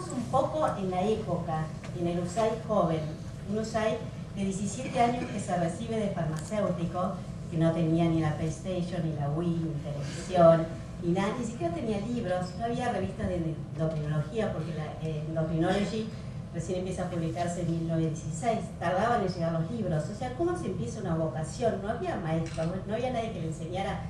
Pensemos un poco en la época, en el Usai joven, un Usai de 17 años que se recibe de farmacéutico, que no tenía ni la PlayStation, ni la Wii, ni televisión, ni nada, ni siquiera tenía libros, no había revistas de endocrinología, porque la Endocrinology recién empieza a publicarse en 1916, tardaban en llegar los libros. O sea, ¿cómo se empieza una vocación? No había maestros, no había nadie que le enseñara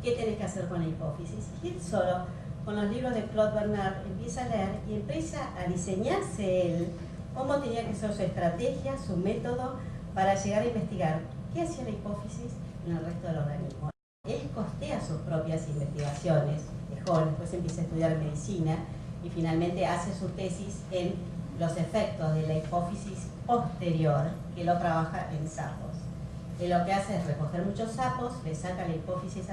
qué tenés que hacer con la hipófisis. Y él solo, con los libros de Claude Bernard, empieza a leer y empieza a diseñarse él cómo tenía que ser su estrategia, su método para llegar a investigar qué hacía la hipófisis en el resto del organismo. Él costea sus propias investigaciones de joven, después empieza a estudiar medicina y finalmente hace su tesis en los efectos de la hipófisis posterior, que lo trabaja en sapos. Él lo que hace es recoger muchos sapos, le saca la hipófisis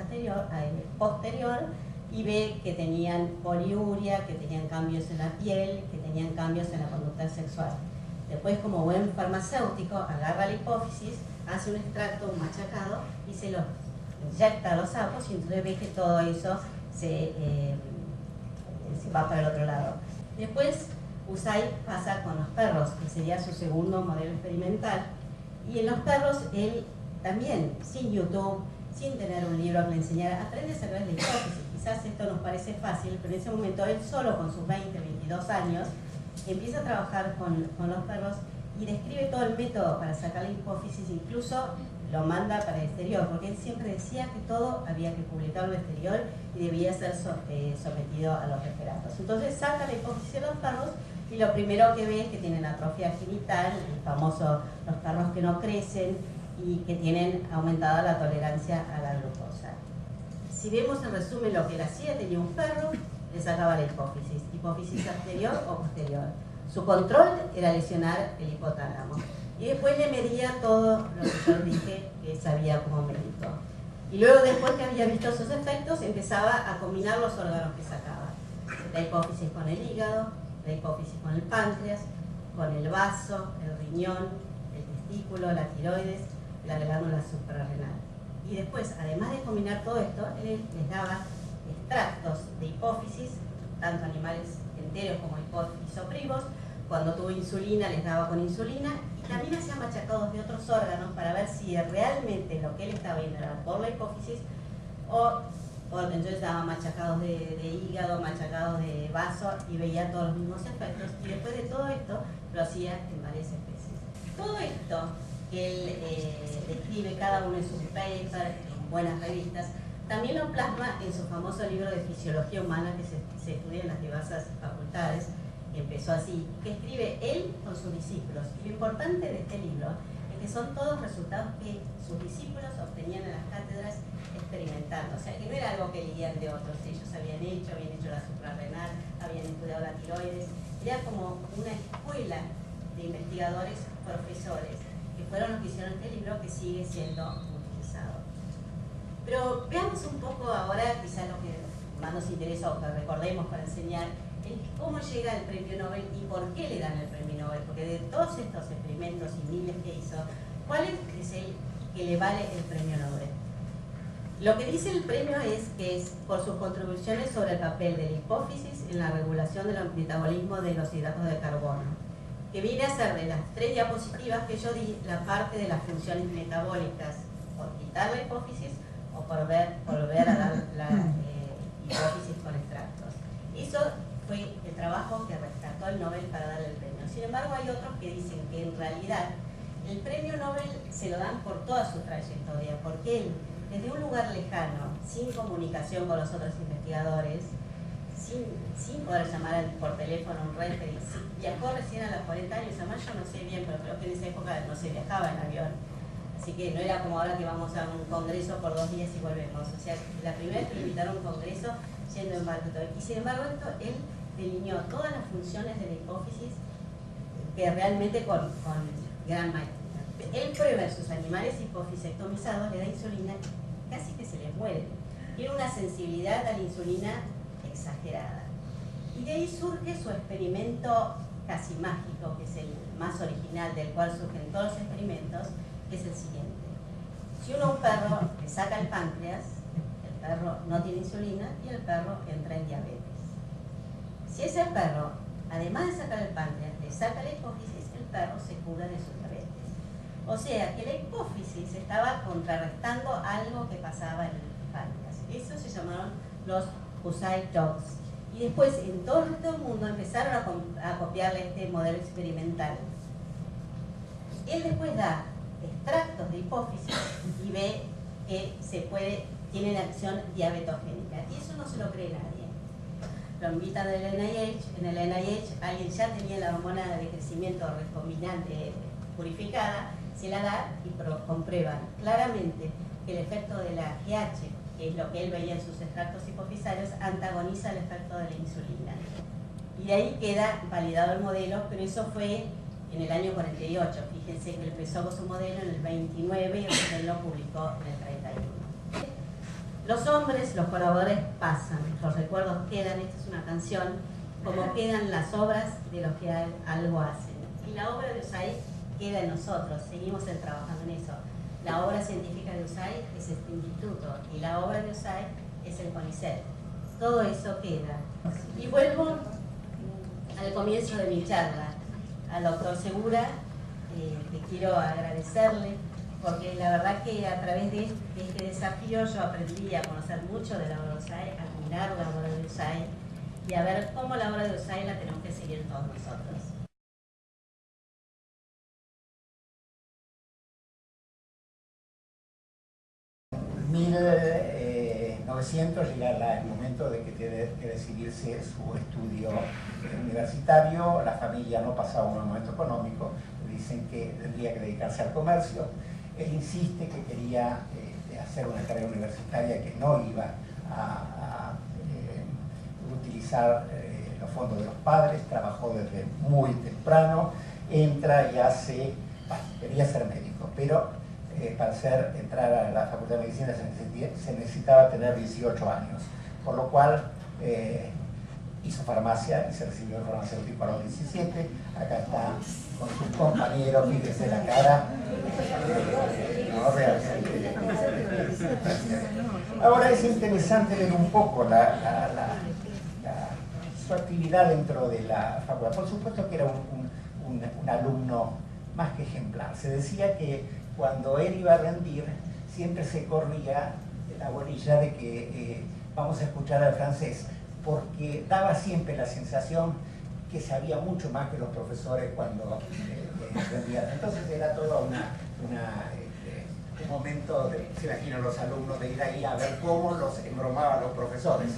posterior y ve que tenían poliuria, que tenían cambios en la piel, que tenían cambios en la conducta sexual. Después, como buen farmacéutico, agarra la hipófisis, hace un extracto, un machacado y se lo inyecta a los sapos y entonces ve que todo eso se va para el otro lado. Después, Usai pasa con los perros, que sería su segundo modelo experimental. Y en los perros, él también, sin YouTube, sin tener un libro que le enseñara, aprende a sacar la hipófisis. Quizás esto nos parece fácil, pero en ese momento él solo, con sus 20, 22 años, empieza a trabajar con los perros y describe todo el método para sacar la hipófisis, incluso lo manda para el exterior, porque él siempre decía que todo había que publicarlo en el exterior y debía ser sometido a los referatos. Entonces saca la hipófisis de los perros y lo primero que ve es que tienen atrofia genital, el famoso los perros que no crecen y que tienen aumentada la tolerancia a la glucosa. Si vemos en resumen lo que él hacía, tenía un perro, le sacaba la hipófisis anterior o posterior. Su control era lesionar el hipotálamo. Y después le medía todo lo que yo dije que sabía como médico. Y luego, después que había visto esos efectos, empezaba a combinar los órganos que sacaba. La hipófisis con el hígado, la hipófisis con el páncreas, con el vaso, el riñón, el testículo, la tiroides, la glándula suprarrenal. Y después, además de combinar todo esto, él les daba extractos de hipófisis, tanto animales enteros como isoprivos. Cuando tuvo insulina, les daba con insulina. Y también hacía machacados de otros órganos para ver si realmente lo que él estaba viendo era por la hipófisis o entonces daba machacados de hígado, machacados de vaso y veía todos los mismos efectos. Y después de todo esto, lo hacía en varias especies. Todo esto que él describe cada uno en sus papers, en buenas revistas, también lo plasma en su famoso libro de fisiología humana que se estudia en las diversas facultades, que empezó así, que escribe él con sus discípulos. Y lo importante de este libro es que son todos resultados que sus discípulos obtenían en las cátedras experimentando. O sea, que no era algo que leían de otros, ellos habían hecho la suprarrenal, habían estudiado la tiroides. Era como una escuela de investigadores, profesores, que fueron los que hicieron este libro, que sigue siendo utilizado. Pero veamos un poco ahora, quizás lo que más nos interesa o que recordemos para enseñar, es cómo llega el premio Nobel y por qué le dan el premio Nobel. Porque de todos estos experimentos y miles que hizo, ¿cuál es el que le vale el premio Nobel? Lo que dice el premio es que es por sus contribuciones sobre el papel de la hipófisis en la regulación del metabolismo de los hidratos de carbono, que viene a ser de las 3 diapositivas que yo di la parte de las funciones metabólicas por quitar la hipófisis o por volver a dar la hipófisis con extractos. Eso fue el trabajo que rescató el Nobel para darle el premio. Sin embargo, hay otros que dicen que en realidad el premio Nobel se lo dan por toda su trayectoria, porque él, desde un lugar lejano, sin comunicación con los otros investigadores, sin poder llamar por teléfono a un referee, viajó recién a los 40 años, además yo no sé bien, pero creo que en esa época no se viajaba en avión. Así que no era como ahora que vamos a un congreso por 2 días y volvemos. O sea, la primera vez que le invitaron a un congreso yendo en barco. Y sin embargo, él delineó todas las funciones de la hipófisis que realmente con gran maestría. Él prueba en sus animales hipofisectomizados, le da insulina, casi que se les muere. Tiene una sensibilidad a la insulina exagerada. Y de ahí surge su experimento casi mágico, que es el más original, del cual surgen todos los experimentos, que es el siguiente. Si uno a un perro le saca el páncreas, el perro no tiene insulina y el perro entra en diabetes. Si ese perro además de sacar el páncreas, le saca la hipófisis, el perro se cura de su diabetes. O sea que la hipófisis estaba contrarrestando algo que pasaba en el páncreas. Eso se llamaron los Husay Dogs. Y después en todo el mundo empezaron a copiarle este modelo experimental. Él después da extractos de hipófisis y ve que tienen acción diabetogénica. Y eso no se lo cree nadie. Lo invitan del NIH, en el NIH alguien ya tenía la hormona de crecimiento recombinante purificada, se la da y comprueban claramente que el efecto de la GH, que es lo que él veía en sus extractos hipofisarios, antagoniza el efecto de la insulina. Y de ahí queda validado el modelo, pero eso fue en el año 48. Fíjense que él empezó con su modelo en el 29 y él lo publicó en el 31. Los hombres, los colaboradores pasan, los recuerdos quedan, esta es una canción, como quedan las obras de los que algo hacen. Y la obra de Husay queda en nosotros, seguimos trabajando en eso. La obra científica de Husay es este instituto y la obra de Husay es el CONICET. Todo eso queda. Y vuelvo al comienzo de mi charla, al doctor Segura, que quiero agradecerle, porque la verdad que a través de este desafío yo aprendí a conocer mucho de la obra de Husay, a admirar la obra de Husay y a ver cómo la obra de Husay la tenemos que seguir todos nosotros. 1900 llega el momento de que tiene que decidirse su estudio universitario. La familia no pasaba un buen momento económico, le dicen que tendría que dedicarse al comercio. Él insiste que quería hacer una carrera universitaria, que no iba a utilizar los fondos de los padres. Trabajó desde muy temprano, entra y hace, bueno, quería ser médico, pero para entrar a la Facultad de Medicina se necesitaba tener 18 años, por lo cual hizo farmacia y se recibió en farmacéutico a los 17. Acá está con sus compañeros, fíjense la cara. No, realmente. Ahora es interesante ver un poco su actividad dentro de la facultad. Por supuesto que era un alumno más que ejemplar. Se decía que cuando él iba a rendir, siempre se corría la bolilla de que vamos a escuchar al francés, porque daba siempre la sensación que sabía mucho más que los profesores cuando rendían. Entonces era todo un momento, se imaginan los alumnos, de ir ahí a ver cómo los embromaban los profesores.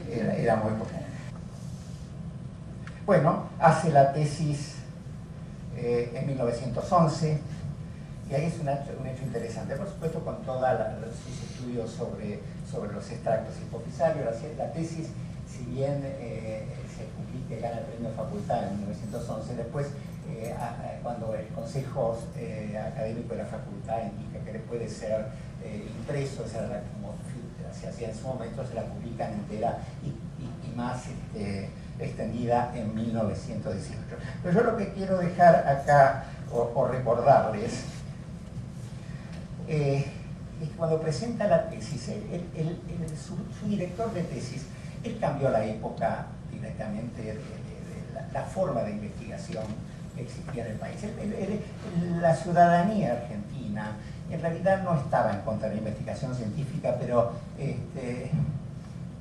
Era muy bueno. Bueno, hace la tesis en 1911, y ahí es un hecho interesante, por supuesto, con todos sus estudios sobre los extractos hipofisarios. La tesis, si bien se publica y gana el premio Facultad en 1911, después, cuando el Consejo Académico de la Facultad indica que le puede ser impreso, esa era como se hacía en su momento, se la publican entera y más extendida en 1918. Pero yo lo que quiero dejar acá, o recordarles, es que cuando presenta la tesis, su director de tesis, él cambió la época directamente de la forma de investigación que existía en el país. La ciudadanía argentina en realidad no estaba en contra de la investigación científica, pero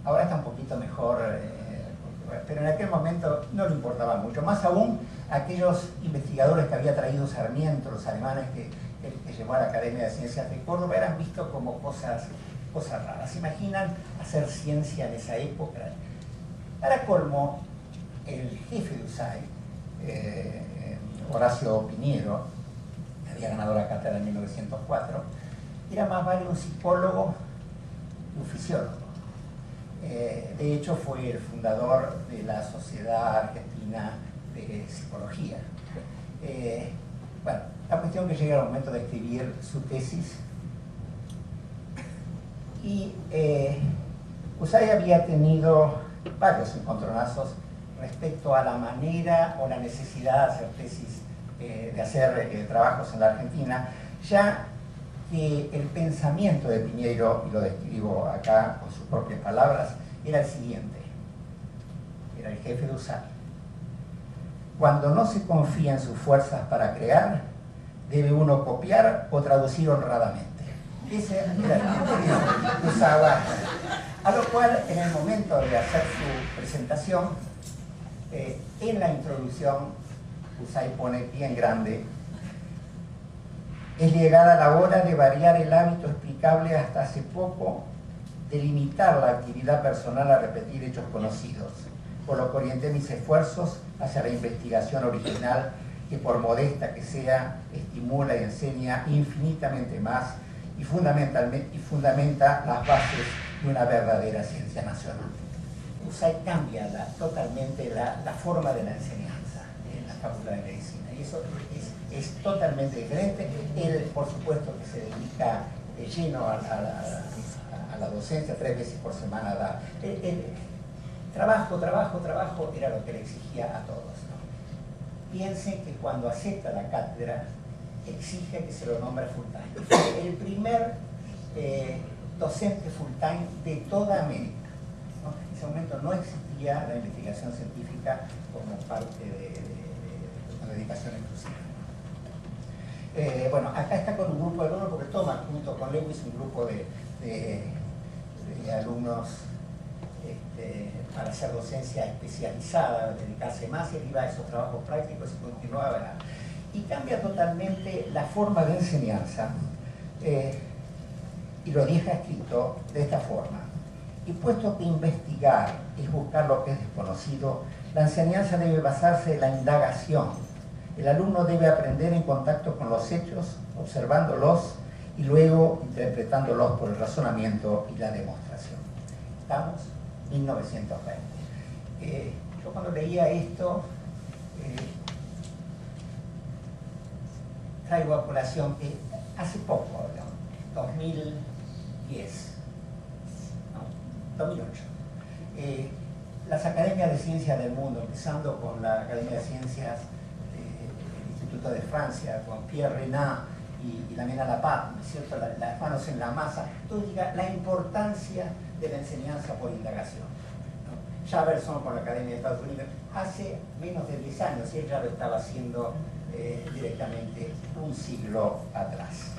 ahora está un poquito mejor, pero en aquel momento no le importaba mucho. Más aún aquellos investigadores que había traído Sarmiento, los alemanes que llevó a la Academia de Ciencias de Córdoba, eran vistos como cosas raras. ¿Se imaginan hacer ciencia en esa época? Para colmo, el jefe de Husay, Horacio Piñero, que había ganado la cátedra en 1904, era más vale un psicólogo que un fisiólogo. De hecho, fue el fundador de la Sociedad Argentina de Psicología. Bueno, la cuestión que llega al momento de escribir su tesis, y Husay había tenido varios encontronazos respecto a la manera o la necesidad de hacer tesis, de hacer trabajos en la Argentina, ya que el pensamiento de Piñero, y lo describo acá con sus propias palabras, era el siguiente. Era el jefe de Husay, Cuando no se confía en sus fuerzas para crear, debe uno copiar o traducir honradamente. Ese era el que usaba. A lo cual, en el momento de hacer su presentación, en la introducción, Husay pone bien grande: es llegada la hora de variar el hábito explicable hasta hace poco de limitar la actividad personal a repetir hechos conocidos, por lo que orienté mis esfuerzos hacia la investigación original que, por modesta que sea, estimula y enseña infinitamente más y fundamenta las bases de una verdadera ciencia nacional. Husay cambia totalmente la forma de la enseñanza en la Facultad de Medicina, y eso es totalmente diferente. Él, por supuesto, que se dedica de lleno a la docencia, 3 veces por semana da. Trabajo era lo que le exigía a todos, ¿no? Piensen que cuando acepta la cátedra, exige que se lo nombre full time. Fue el primer docente full time de toda América, ¿no? En ese momento no existía la investigación científica como parte de una dedicación exclusiva. Bueno, acá está con un grupo de alumnos, porque toma junto con Lewis un grupo de alumnos para hacer docencia especializada, dedicarse más, y él iba a esos trabajos prácticos y continuaba. Y cambia totalmente la forma de enseñanza, y lo deja escrito de esta forma: y puesto que investigar es buscar lo que es desconocido, la enseñanza debe basarse en la indagación. El alumno debe aprender en contacto con los hechos, observándolos y luego interpretándolos por el razonamiento y la demostración. Estamos en 1920. Yo cuando leía esto, traigo a colación que hace poco, ¿no? 2010, no, 2008, las academias de ciencias del mundo, empezando con la Academia de Ciencias del Instituto de Francia, con Pierre Renat y la Mena Lapat, ¿no es cierto?, las manos en la masa, todo diga la importancia de la enseñanza por indagación, ¿no? Jefferson con la Academia de Estados Unidos, hace menos de 10 años, y él ya lo estaba haciendo directamente un siglo atrás.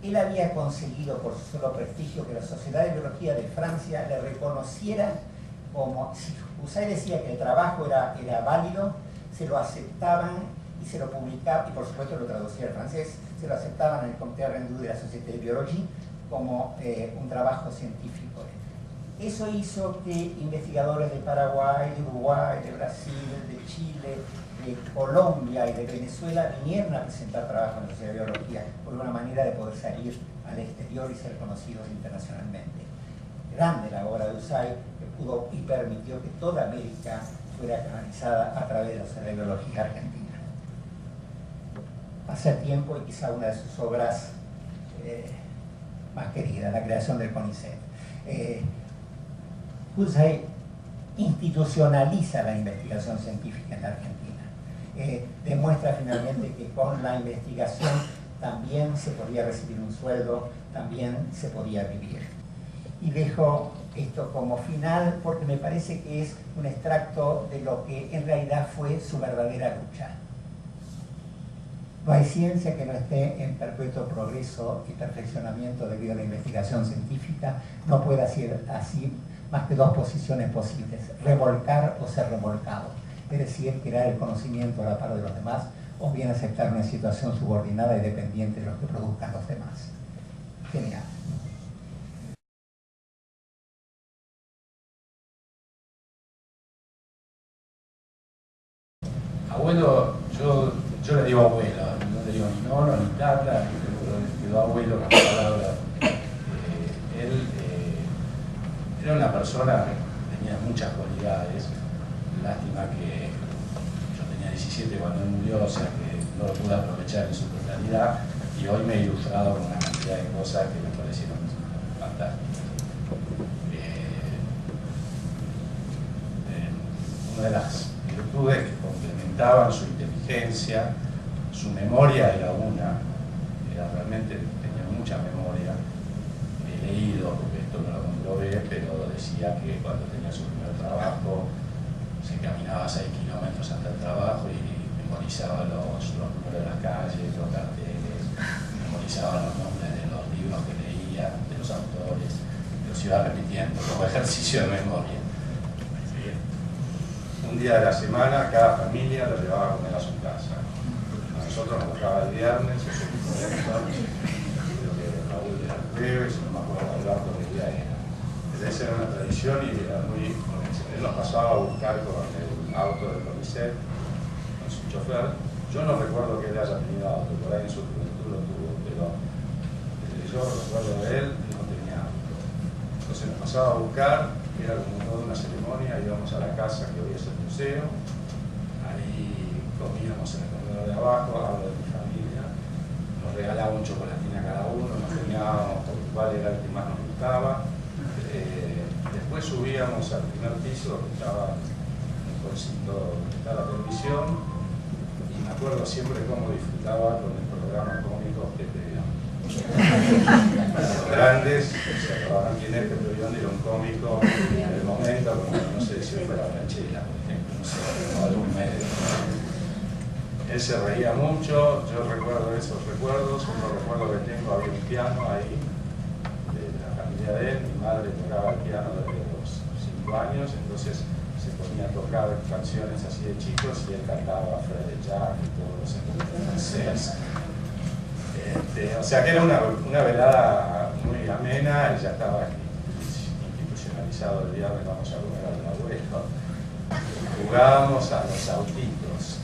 Él había conseguido, por su solo prestigio, que la Sociedad de Biología de Francia le reconociera como, si Husay decía que el trabajo era válido, se lo aceptaban y se lo publicaban, y por supuesto lo traducía al francés, se lo aceptaban en el Comité Rendu de la Société de Biologie como un trabajo científico. Eso hizo que investigadores de Paraguay, de Uruguay, de Brasil, de Chile, de Colombia y de Venezuela vinieron a presentar trabajo en la Sociedad de Biología por una manera de poder salir al exterior y ser conocidos internacionalmente. Grande la obra de Husay, que pudo y permitió que toda América fuera canalizada a través de la Sociedad de Biología Argentina. Hace tiempo, y quizá una de sus obras más queridas, la creación del CONICET. Husay institucionaliza la investigación científica en la Argentina. Demuestra finalmente que con la investigación también se podía recibir un sueldo, también se podía vivir. Y dejo esto como final porque me parece que es un extracto de lo que en realidad fue su verdadera lucha. No hay ciencia que no esté en perpetuo progreso y perfeccionamiento debido a la investigación científica. No puede ser así más que dos posiciones posibles: revolcar o ser remolcado. Es decir, crear el conocimiento a la par de los demás, o bien aceptar una situación subordinada y dependiente de lo que produzcan los demás. Genial. Abuelo, yo le digo abuelo, no le digo ni nono, ni tata, le digo abuelo con palabras. Él era una persona que tenía muchas cualidades. Lástima que yo tenía 17 cuando él murió, o sea que no lo pude aprovechar en su totalidad, y hoy me he ilustrado con una cantidad de cosas que me parecieron fantásticas. Una de las virtudes que complementaban su inteligencia, su memoria era realmente tenía mucha memoria. He leído, porque esto no lo comprobé, pero decía que cuando tenía su primer trabajo se caminaba 6 kilómetros hasta el trabajo y memorizaba los números de las calles, los carteles, memorizaba los nombres de los libros que leía, de los autores, los iba repitiendo como ejercicio de memoria. Un día de la semana cada familia lo llevaba a comer a su casa. A nosotros nos tocaba el viernes, eso es correcto, creo que Raúl era el jueves, no me acuerdo hablar por el día era. Esa era una tradición y era muy... Él nos pasaba a buscar con el auto del Conicet, con su chofer. Yo no recuerdo que él haya tenido auto, por ahí en su juventud lo tuvo, pero yo recuerdo de él, no tenía auto. Entonces nos pasaba a buscar, era como toda una ceremonia, íbamos a la casa que hoy es el museo, ahí comíamos en el comedor de abajo, hablo de mi familia, nos regalaba un chocolatín a cada uno, nos teníamos por cuál era el que más nos gustaba. Después subíamos al primer piso donde estaba un bolsito, donde estaba la televisión, y me acuerdo siempre cómo disfrutaba con el programa cómico Pepe Bion. Los grandes se acordaban quién es Pepe Bion, era un cómico en el momento, como no sé si fuera Franchella, por ejemplo, no sé, o algún medio. Él se reía mucho, yo recuerdo esos recuerdos, otro recuerdo que tengo, había un piano ahí, de él, mi madre tocaba el piano desde los 5 años, entonces se ponía a tocar canciones así de chicos y él cantaba Fred Jack y todos los franceses. O sea que era una velada muy amena, él ya estaba institucionalizado el viernes, vamos a comer al abuelo. Jugábamos a los autitos,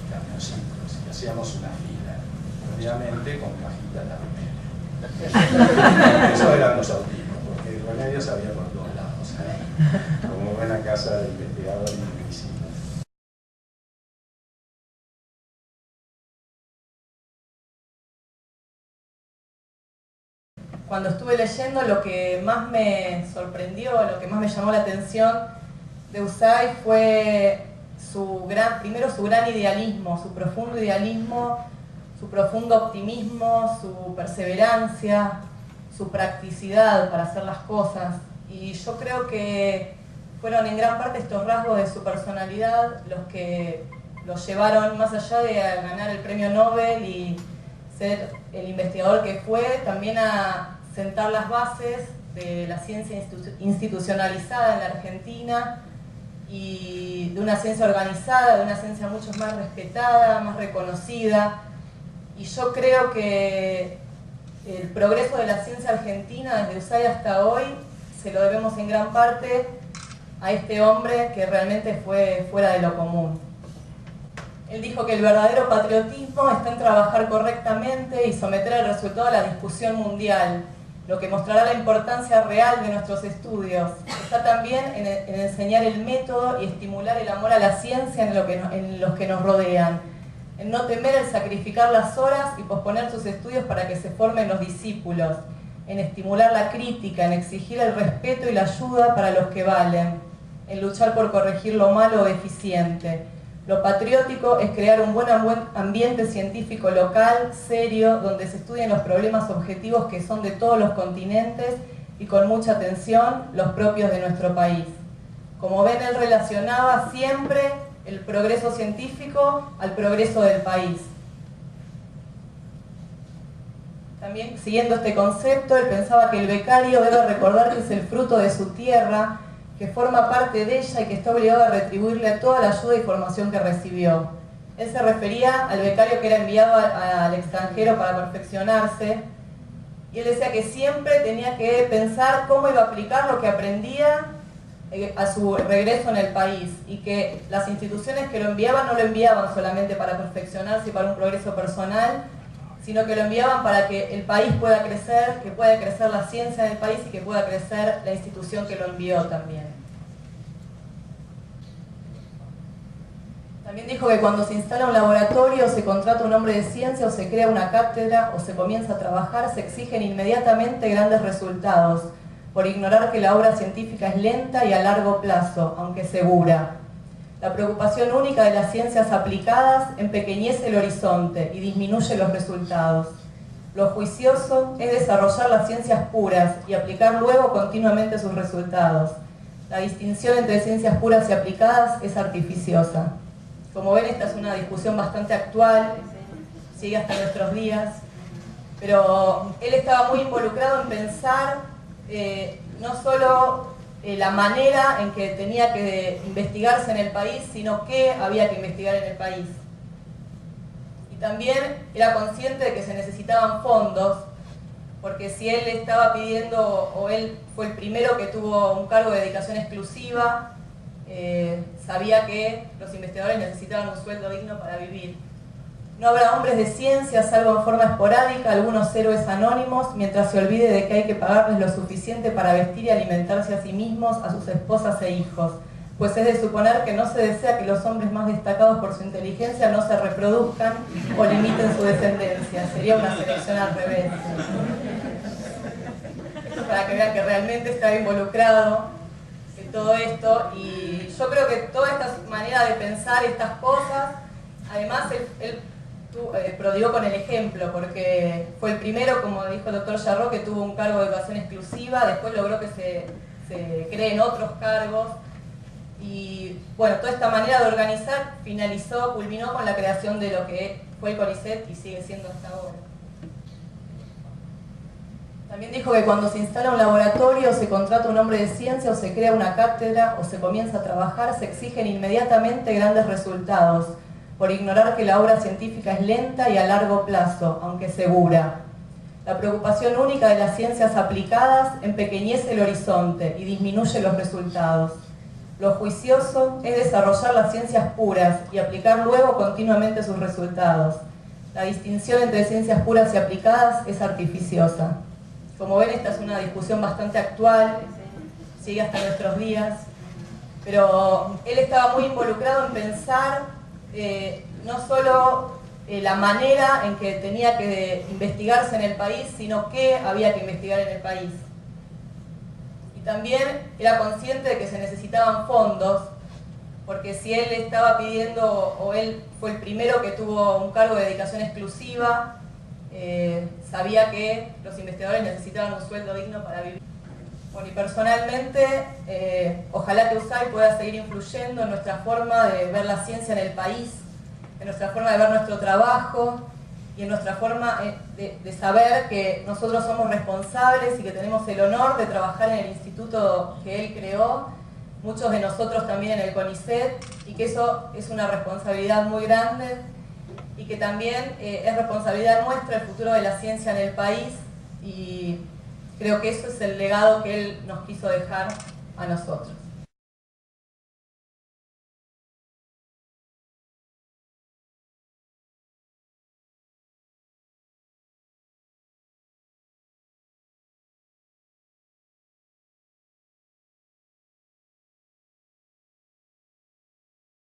camioncitos, y hacíamos una fila, obviamente con cajitas de remedio. Eso eran los autismos, porque remedios había por todos lados, como buena casa de investigador en medicina. Cuando estuve leyendo, lo que más me sorprendió, lo que más me llamó la atención de Usay fue primero su gran idealismo, su profundo idealismo, su profundo optimismo, su perseverancia, su practicidad para hacer las cosas. Y yo creo que fueron en gran parte estos rasgos de su personalidad los que los llevaron más allá de ganar el premio Nobel y ser el investigador que fue, también a sentar las bases de la ciencia institucionalizada en la Argentina y de una ciencia organizada, de una ciencia mucho más respetada, más reconocida. Y yo creo que el progreso de la ciencia argentina desde Usay hasta hoy se lo debemos en gran parte a este hombre que realmente fue fuera de lo común. Él dijo que el verdadero patriotismo está en trabajar correctamente y someter el resultado a la discusión mundial, lo que mostrará la importancia real de nuestros estudios. Está también en enseñar el método y estimular el amor a la ciencia en los que nos rodean, en no temer el sacrificar las horas y posponer sus estudios para que se formen los discípulos, en estimular la crítica, en exigir el respeto y la ayuda para los que valen, en luchar por corregir lo malo o deficiente. Lo patriótico es crear un buen ambiente científico local, serio, donde se estudien los problemas objetivos que son de todos los continentes y con mucha atención los propios de nuestro país. Como ven, él relacionaba siempre el progreso científico al progreso del país. También, siguiendo este concepto, él pensaba que el becario debe recordar que es el fruto de su tierra, que forma parte de ella y que está obligado a retribuirle toda la ayuda y formación que recibió. Él se refería al becario que era enviado al extranjero para perfeccionarse, y él decía que siempre tenía que pensar cómo iba a aplicar lo que aprendía a su regreso en el país, y que las instituciones que lo enviaban no lo enviaban solamente para perfeccionarse y para un progreso personal, sino que lo enviaban para que el país pueda crecer, que pueda crecer la ciencia en el país y que pueda crecer la institución que lo envió también. También dijo que cuando se instala un laboratorio, se contrata un hombre de ciencia o se crea una cátedra o se comienza a trabajar, se exigen inmediatamente grandes resultados, por ignorar que la obra científica es lenta y a largo plazo, aunque segura. La preocupación única de las ciencias aplicadas empequeñece el horizonte y disminuye los resultados. Lo juicioso es desarrollar las ciencias puras y aplicar luego continuamente sus resultados. La distinción entre ciencias puras y aplicadas es artificiosa. Como ven, esta es una discusión bastante actual, sigue hasta nuestros días, pero él estaba muy involucrado en pensar no solo la manera en que tenía que investigarse en el país, sino qué había que investigar en el país. Y también era consciente de que se necesitaban fondos, porque si él estaba pidiendo, o él fue el primero que tuvo un cargo de dedicación exclusiva, sabía que los investigadores necesitaban un sueldo digno para vivir. No habrá hombres de ciencia, salvo en forma esporádica, algunos héroes anónimos, mientras se olvide de que hay que pagarles lo suficiente para vestir y alimentarse a sí mismos, a sus esposas e hijos, pues es de suponer que no se desea que los hombres más destacados por su inteligencia no se reproduzcan o limiten su descendencia. Sería una selección al revés. Esto para que vean que realmente estaba involucrado en todo esto, y yo creo que toda esta manera de pensar estas cosas, además él prodigó con el ejemplo, porque fue el primero, como dijo el doctor Jarró, que tuvo un cargo de educación exclusiva, después logró que se creen otros cargos, y bueno, toda esta manera de organizar culminó con la creación de lo que fue el CONICET y sigue siendo hasta ahora. También dijo que cuando se instala un laboratorio, se contrata un hombre de ciencia, o se crea una cátedra, o se comienza a trabajar, se exigen inmediatamente grandes resultados, por ignorar que la obra científica es lenta y a largo plazo, aunque segura. La preocupación única de las ciencias aplicadas empequeñece el horizonte y disminuye los resultados. Lo juicioso es desarrollar las ciencias puras y aplicar luego continuamente sus resultados. La distinción entre ciencias puras y aplicadas es artificiosa. Como ven, esta es una discusión bastante actual, sigue hasta nuestros días, pero él estaba muy involucrado en pensar no solo la manera en que tenía que investigarse en el país, sino qué había que investigar en el país. Y también era consciente de que se necesitaban fondos, porque si él estaba pidiendo, o él fue el primero que tuvo un cargo de dedicación exclusiva, sabía que los investigadores necesitaban un sueldo digno para vivir. Bueno, y personalmente, ojalá que USAID pueda seguir influyendo en nuestra forma de ver la ciencia en el país, en nuestra forma de ver nuestro trabajo y en nuestra forma de saber que nosotros somos responsables y que tenemos el honor de trabajar en el instituto que él creó, muchos de nosotros también en el CONICET, y que eso es una responsabilidad muy grande, y que también es responsabilidad nuestra el futuro de la ciencia en el país, y creo que eso es el legado que él nos quiso dejar a nosotros.